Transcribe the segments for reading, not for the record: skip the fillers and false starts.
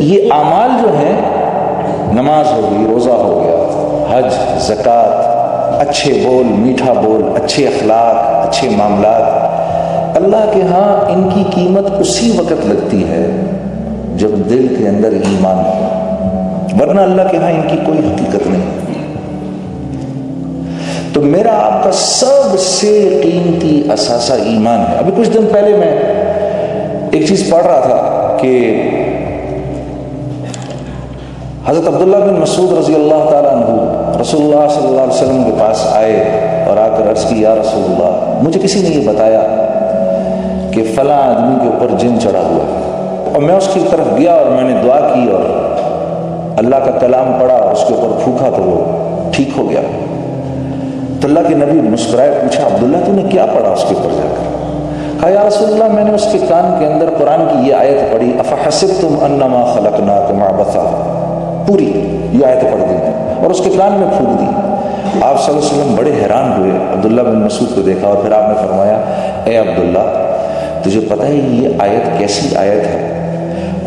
یہ اعمال جو ہیں، نماز ہو گئی، روزہ ہو گیا، حج، زکوٰۃ، اچھے بول، میٹھا بول، اچھے اخلاق، اچھے معاملات، اللہ کے ہاں ان کی قیمت اسی وقت لگتی ہے جب دل کے اندر ایمان ہو، ورنہ اللہ کے ہاں ان کی کوئی حقیقت نہیں۔ تو میرا آپ کا سب سے قیمتی اثاثہ ایمان ہے۔ ابھی کچھ دن پہلے میں ایک چیز پڑھ رہا تھا کہ حضرت عبداللہ بن مسعود رضی اللہ تعالیٰ عنہ رسول اللہ صلی اللہ علیہ وسلم کے پاس آئے اور آ کر عرض کی، یا رسول اللہ، مجھے کسی نے یہ بتایا کہ فلاں آدمی کے اوپر جن چڑھا ہوا ہے، اور میں اس کی طرف گیا اور میں نے دعا کی اور اللہ کا کلام پڑھا اور اس کے اوپر پھونکا تو وہ ٹھیک ہو گیا۔ تو اللہ کے نبی مسکرائے، پوچھا عبداللہ تو نے کیا پڑھا اس کے اوپر جا کر؟ کہا یا رسول اللہ، میں نے اس کے کان کے اندر قرآن کی یہ آیت پڑھی، افحسبتم انما خلقناکم عبثا، پوری یہ آیت پڑھ دی اور اس کے کان میں پھونک دی۔ آپ صلی اللہ علیہ وسلم بڑے حیران ہوئے، عبداللہ بن مسعود کو دیکھا اور پھر آپ نے فرمایا، اے عبداللہ، تجھے پتہ ہے یہ آیت کیسی آیت ہے؟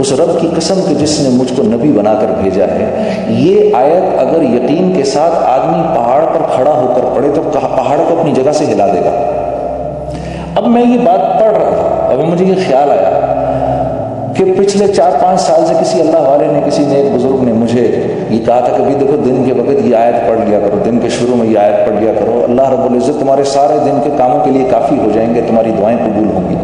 اس رب کی قسم کہ جس نے مجھ کو نبی بنا کر بھیجا ہے، یہ آیت اگر یقین کے ساتھ آدمی پہاڑ پر کھڑا ہو کر پڑھے تو پہاڑ کو اپنی جگہ سے ہلا دے گا۔ اب میں یہ بات پڑھ رہا تھا، اب مجھے یہ خیال آیا کہ پچھلے 4-5 سال سے کسی اللہ والے نے، کسی نیک بزرگ نے مجھے یہ کہا تھا کہ بھی دیکھو دن کے وقت یہ آیت پڑھ لیا کرو، دن کے شروع میں یہ آیت پڑھ لیا کرو، اللہ رب العزت تمہارے سارے دن کے کاموں کے لیے کافی ہو جائیں گے، تمہاری دعائیں قبول ہوں گی۔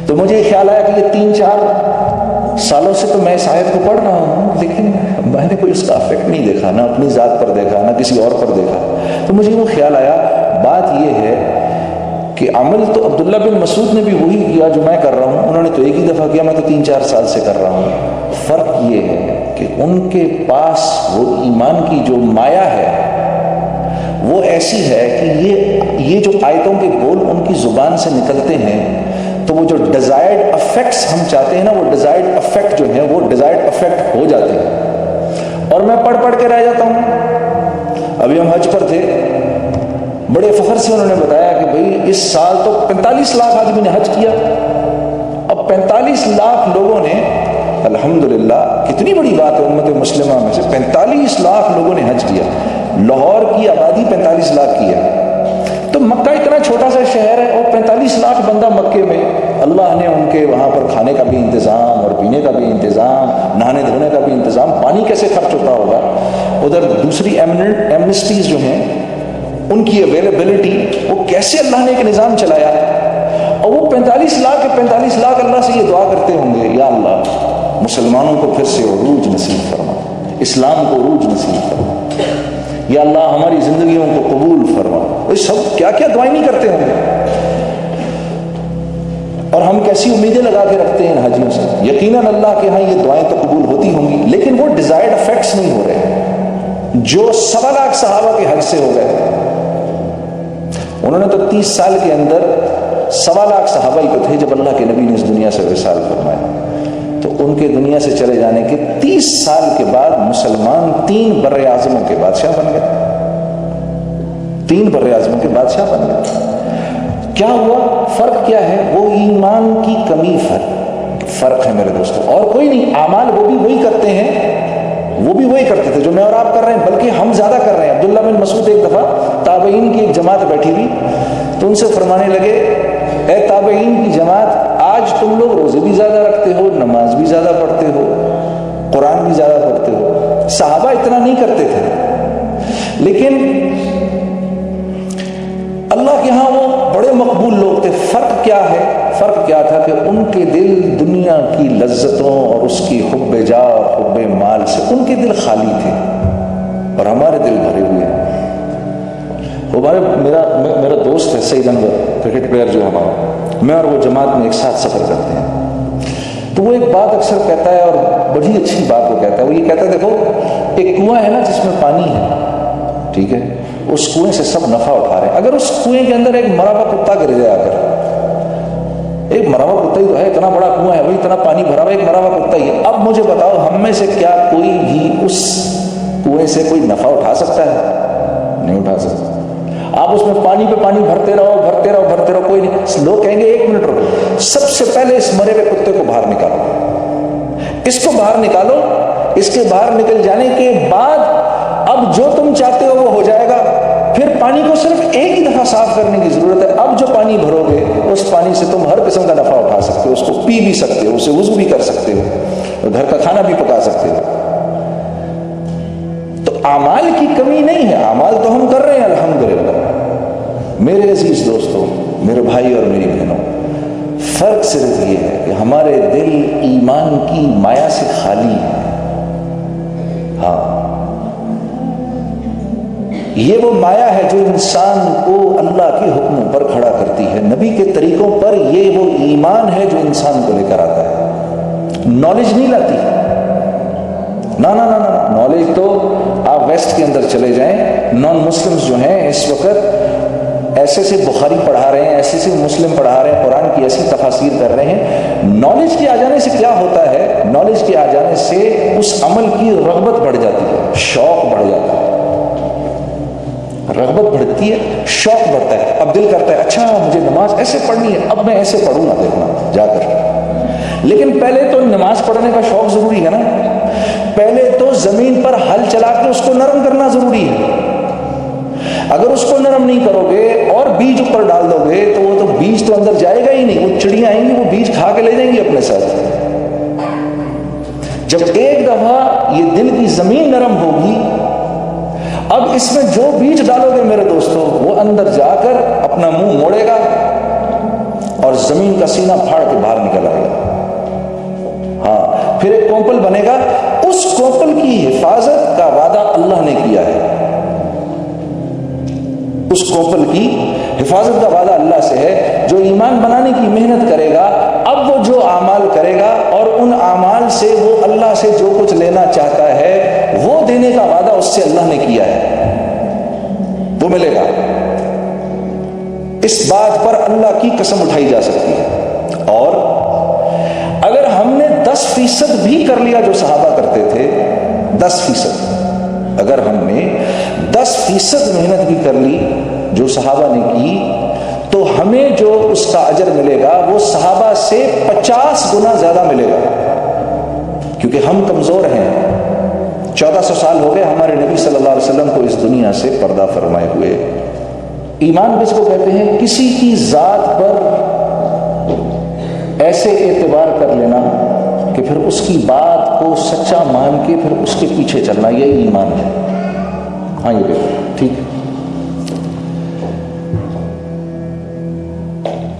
تو مجھے یہ خیال آیا کہ یہ 3-4 سالوں سے تو میں اس آیت کو پڑھ رہا ہوں، لیکن میں نے کوئی اس کا افیکٹ نہیں دیکھا، نہ اپنی ذات پر دیکھا، نہ کسی اور پر دیکھا۔ تو مجھے وہ خیال آیا، بات یہ ہے کہ عمل تو عبداللہ بن مسعود نے بھی وہی کیا جو میں کر رہا ہوں، انہوں نے تو ایک ہی دفعہ کیا، میں تو 3-4 سال سے کر رہا ہوں۔ فرق یہ ہے کہ ان کے پاس وہ ایمان کی جو مایا ہے وہ ایسی ہے کہ یہ جو آیتوں کے بول ان کی زبان سے نکلتے ہیں تو وہ جو ڈیزائرڈ افیکٹس ہم چاہتے ہیں نا، وہ ڈیزائرڈ افیکٹ جو ہیں وہ ڈیزائرڈ افیکٹ ہو جاتے ہیں۔ اور میں پڑھ کے رہ جاتا ہوں۔ ابھی ہم حج پر تھے، بڑے فخر سے انہوں نے بتایا کہ بھئی اس سال تو 45 لاکھ آدمی نے حج کیا۔ اب 45 لاکھ لوگوں نے، الحمدللہ کتنی بڑی بات ہے امت مسلمہ میں سے 45 لاکھ لوگوں نے حج کیا۔ لاہور کی آبادی 45 لاکھ کی ہے، تو مکہ اتنا چھوٹا سا شہر ہے اور 45 لاکھ بندہ مکے میں، اللہ نے ان کے وہاں پر کھانے کا بھی انتظام اور پینے کا بھی انتظام، نہانے دھونے کا بھی انتظام، پانی کیسے خرچ ہوتا ہوگا، ادھر دوسری ایمنسٹیز جو ہیں ان کی اویلیبلٹی، وہ کیسے اللہ نے ایک نظام چلایا، اور وہ 45 لاکھ اللہ سے یہ دعا کرتے ہوں گے، یا اللہ مسلمانوں کو پھر سے عروج نصیب فرما، اسلام کو عروج نصیب فرما، یا اللہ ہماری زندگیوں کو قبول فرما۔ یہ سب کیا کیا دعائیں نہیں کرتے ہوں گے، اور ہم کیسی امیدیں لگا کے رکھتے ہیں ان حاجیوں سے۔ یقیناً اللہ کے ہاں یہ دعائیں تو قبول ہوتی ہوں گی، لیکن وہ ڈیزائرڈ افیکٹس نہیں ہو رہے جو 1.25 لاکھ صحابہ کے حج سے ہو گئے۔ انہوں نے تو 30 سال کے اندر 1.25 لاکھ صحابہ ہی تو تھے جب اللہ کے نبی نے اس دنیا سے وصال فرمایا، تو ان کے دنیا سے چلے جانے کے 30 سال کے بعد مسلمان 3 بر اعظموں کے بادشاہ بن گئے، 3 بر اعظموں کے بادشاہ بن گئے۔ کیا ہوا؟ فرق کیا ہے؟ وہ ایمان کی کمی فرق ہے میرے دوستوں، اور کوئی نہیں۔ اعمال وہ بھی وہی کرتے ہیں، وہ بھی وہی کرتے تھے جو میں اور آپ کر رہے ہیں، بلکہ ہم زیادہ کر رہے ہیں۔ عبداللہ بن مسعود ایک دفعہ تابعین کی ایک جماعت بیٹھی ہوئی تو ان سے فرمانے لگے، اے تابعین کی جماعت، آج تم لوگ روزے بھی زیادہ رکھتے ہو، نماز بھی زیادہ پڑھتے ہو، قرآن بھی زیادہ پڑھتے ہو۔ صحابہ اتنا نہیں کرتے تھے، لیکن اللہ کے ہاں وہ بڑے مقبول لوگ تھے۔ فرق کیا ہے؟ فرق کیا تھا کہ ان کے دل دنیا کی لذتوں اور اس کی حب جا اور حب مال سے ان کے دل خالی تھے، اور ہمارے دل بھرے ہوئے ہیں۔ میرا دوست ہے سعید انور، کرکٹ پلیئر جو ہے ہمارا، میں اور وہ جماعت میں ایک ساتھ سفر کرتے ہیں، تو وہ ایک بات اکثر کہتا ہے اور بڑی اچھی بات وہ کہتا ہے۔ وہ یہ کہتا ہے، دیکھو ایک کنواں ہے نا جس میں پانی ہے، ٹھیک ہے، اس کنویں سے سب نفع اٹھا رہے ہیں، اگر اس کنویں کے اندر ایک مرا ہوا کتا گر جائے، اگر ایک مرا ہوا کتا ہی تو ہے، اتنا بڑا کنواں ہے بھائی، اتنا پانی بھرا ہوا، ایک مرا ہوا کتا ہی ہے، اب مجھے بتاؤ ہم میں سے کیا کوئی بھی اس کنویں سے کوئی نفع اٹھا سکتا ہے؟ نہیں اٹھا سکتا۔ آپ اس میں پانی پہ پانی بھرتے رہو، کوئی نہیں۔ لوگ کہیں گے 1 منٹ رکو، سب سے پہلے اس مرے ہوئے کتے کو باہر نکالو، اس کو باہر نکالو، اس کے باہر نکل جانے کے بعد اب جو تم چاہتے ہو وہ ہو جائے گا۔ پھر پانی کو صرف ایک ہی دفعہ صاف کرنے کی ضرورت ہے۔ اب جو پانی بھرو گے اس پانی سے تم ہر قسم کا نفع اٹھا سکتے ہو، اس کو پی بھی سکتے ہو، اسے وضو بھی کر سکتے ہو، گھر کا کھانا بھی پکا سکتے ہو۔ تو اعمال کی کمی نہیں ہے، اعمال تو ہم کر رہے ہیں الحمدللہ۔ میرے عزیز دوستو، میرے بھائی اور میری بہنوں، فرق صرف یہ ہے کہ ہمارے دل ایمان کی مایا سے خالی ہے۔ ہاں، یہ وہ مایا ہے جو انسان کو اللہ کے حکموں پر کھڑا کرتی ہے، نبی کے طریقوں پر۔ یہ وہ ایمان ہے جو انسان کو لے کر آتا ہے، نالج نہیں لاتی۔ نا نا نا نا، نالج تو آپ ویسٹ کے اندر چلے جائیں، نان مسلمز جو ہیں اس وقت ایسے سے بخاری پڑھا رہے ہیں، ایسے سے مسلم پڑھا رہے ہیں، قرآن کی ایسی تفاسیر کر رہے ہیں۔ نالج کے آ جانے سے کیا ہوتا ہے؟ نالج کے آ جانے سے اس عمل کی رغبت بڑھ جاتی ہے، شوق بڑھ جاتا ہے، رغبت بڑھتی ہے، شوق بڑھتا ہے۔ اب دل کرتا ہے اچھا مجھے نماز ایسے پڑھنی ہے، اب میں ایسے پڑھوں گا، دیکھنا جا کر۔ لیکن پہلے تو نماز پڑھنے کا شوق ضروری ہے نا، پہلے تو زمین پر ہل چلا کے اس کو نرم کرنا ضروری ہے۔ اگر اس کو نرم نہیں کرو گے اور بیج اوپر ڈال دو گے تو وہ تو بیج تو اندر جائے گا ہی نہیں، وہ چڑیاں آئیں گی وہ بیج کھا کے لے جائیں گی اپنے ساتھ۔ جب ایک دفعہ یہ دل کی زمین نرم ہوگی، اب اس میں جو بیج ڈالو گے میرے دوستو، وہ اندر جا کر اپنا منہ موڑے گا اور زمین کا سینہ پھاڑ کے باہر نکل آئے گا۔ ہاں، پھر ایک کومپل بنے گا، اس کومپل کی حفاظت کا وعدہ اللہ نے کیا ہے۔ اس کومپل کی حفاظت کا وعدہ اللہ سے ہے۔ جو ایمان بنانے کی محنت کرے گا، اب وہ جو اعمال کرے گا اور ان اعمال سے وہ اللہ سے جو کچھ لینا چاہتا ہے وہ دینے کا وعدہ اس سے اللہ نے کیا ہے، وہ ملے گا۔ اس بات پر اللہ کی قسم اٹھائی جا سکتی ہے۔ اور اگر ہم نے 10% بھی کر لیا جو صحابہ کرتے تھے، 10%، اگر ہم نے 10% محنت بھی کر لی جو صحابہ نے کی، تو ہمیں جو اس کا اجر ملے گا وہ صحابہ سے 50 گنا زیادہ ملے گا، کیونکہ ہم کمزور ہیں۔ 1400 سال ہو گئے ہمارے نبی صلی اللہ علیہ وسلم کو اس دنیا سے پردہ فرمائے ہوئے۔ ایمان کس کو کہتے ہیں؟ کسی کی ذات پر ایسے اعتبار کر لینا کہ پھر اس کی بات کو سچا مان کے پھر اس کے پیچھے چلنا، یہ ایمان ہے۔ ہاں یہ دیکھو، ٹھیک۔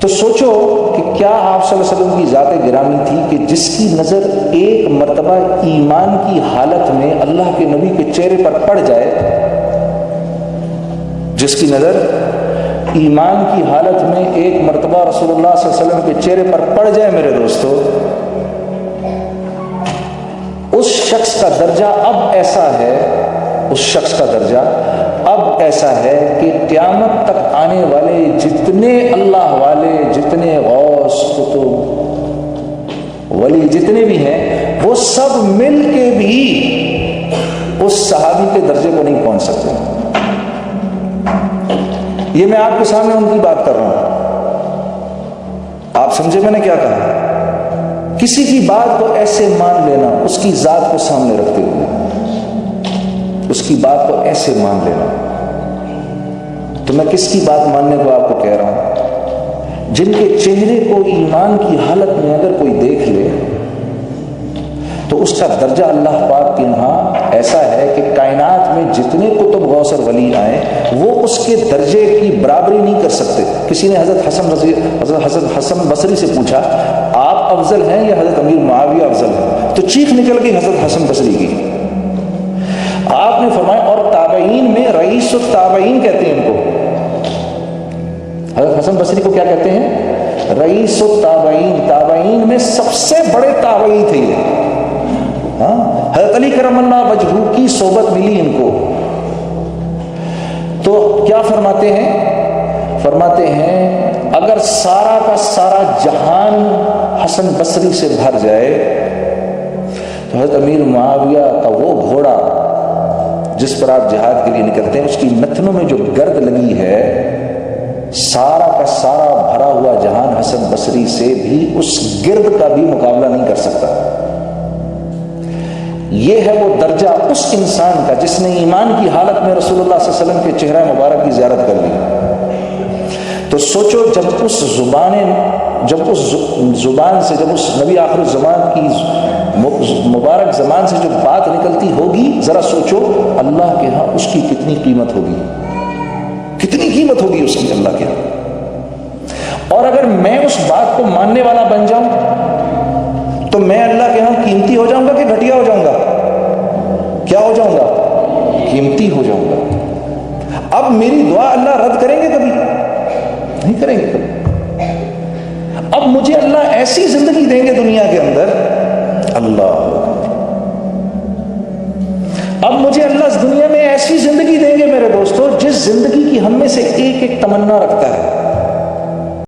تو سوچو کہ کیا آپ صلی اللہ علیہ وسلم کی ذات گرامی تھی کہ جس کی نظر ایک مرتبہ ایمان کی حالت میں اللہ کے نبی کے چہرے پر پڑ جائے، جس کی نظر ایمان کی حالت میں ایک مرتبہ رسول اللہ صلی اللہ علیہ وسلم کے چہرے پر پڑ جائے میرے دوستو، اس شخص کا درجہ اب ایسا ہے، اس شخص کا درجہ اب ایسا ہے کہ قیامت تک آنے والے جتنے اللہ والے، جتنے غوث، قطب، ولی جتنے بھی ہیں، وہ سب مل کے بھی اس صحابی کے درجے کو نہیں پہنچ سکتے۔ یہ میں آپ کے سامنے ان کی بات کر رہا ہوں، آپ سمجھے میں نے کیا کہا؟ کسی کی بات کو ایسے مان لینا، اس کی ذات کو سامنے رکھتے ہوئے اس کی بات کو ایسے مان لینا۔ تو میں کس کی بات ماننے کو آپ کو کہہ رہا ہوں؟ جن کے چہرے کو ایمان کی حالت میں اگر کوئی دیکھ لے تو اس کا درجہ اللہ پاک کے یہاں ایسا ہے کہ کائنات میں جتنے کتب غوث اور ولی آئے وہ اس کے درجے کی برابری نہیں کر سکتے۔ کسی نے حضرت حسن بصری سے پوچھا آپ افضل ہیں یا حضرت امیر معاویہ افضل ہیں؟ تو چیخ نکل گئی حضرت حسن بصری کی۔ آپ نے فرمایا اور تابعین میں رئیس التابعین کہتے ہیں ان کو، حضرت حسن بصری کو کیا کہتے ہیں؟ رئیس التابعین، تابعین میں سب سے بڑے تابعی تھے یہ۔ حضرت علی کرم اللہ وجہہ کی صحبت ملی ان کو، تو کیا فرماتے ہیں؟ فرماتے ہیں اگر سارا کا سارا جہان حسن بصری سے بھر جائے تو حضرت امیر معاویہ کا وہ گھوڑا جس پر آپ جہاد کے لیے نکلتے ہیں اس کی نتنوں میں جو گرد لگی ہے، سارا کا سارا بھرا ہوا جہان حسن بصری سے بھی اس گرد کا بھی مقابلہ نہیں کر سکتا۔ یہ ہے وہ درجہ اس انسان کا جس نے ایمان کی حالت میں رسول اللہ صلی اللہ علیہ وسلم کے چہرہ مبارک کی زیارت کر لی. تو سوچو جب اس زبان سے جب اس نبی آخر الزمان کی مبارک زبان سے جو بات نکلتی ہوگی، ذرا سوچو اللہ کے ہاں اس کی کتنی قیمت ہوگی، کتنی قیمت ہوگی اس کی اللہ کے ہاں. اور اگر میں اس بات کو ماننے والا بن جاؤں تو میں اللہ کے ہاں قیمتی ہو جاؤں گا کہ گھٹیا ہو جاؤں گا؟ کیا ہو جاؤں گا؟ قیمتی ہو جاؤں گا. اب میری دعا اللہ رد کریں گے کبھی؟ نہیں کریں گے کبھی. اب مجھے اللہ ایسی زندگی دیں گے دنیا کے اندر، اللہ اب مجھے اللہ اس دنیا میں ایسی زندگی دیں گے میرے دوستو جس زندگی کی ہم میں سے ایک ایک تمنا رکھتا ہے.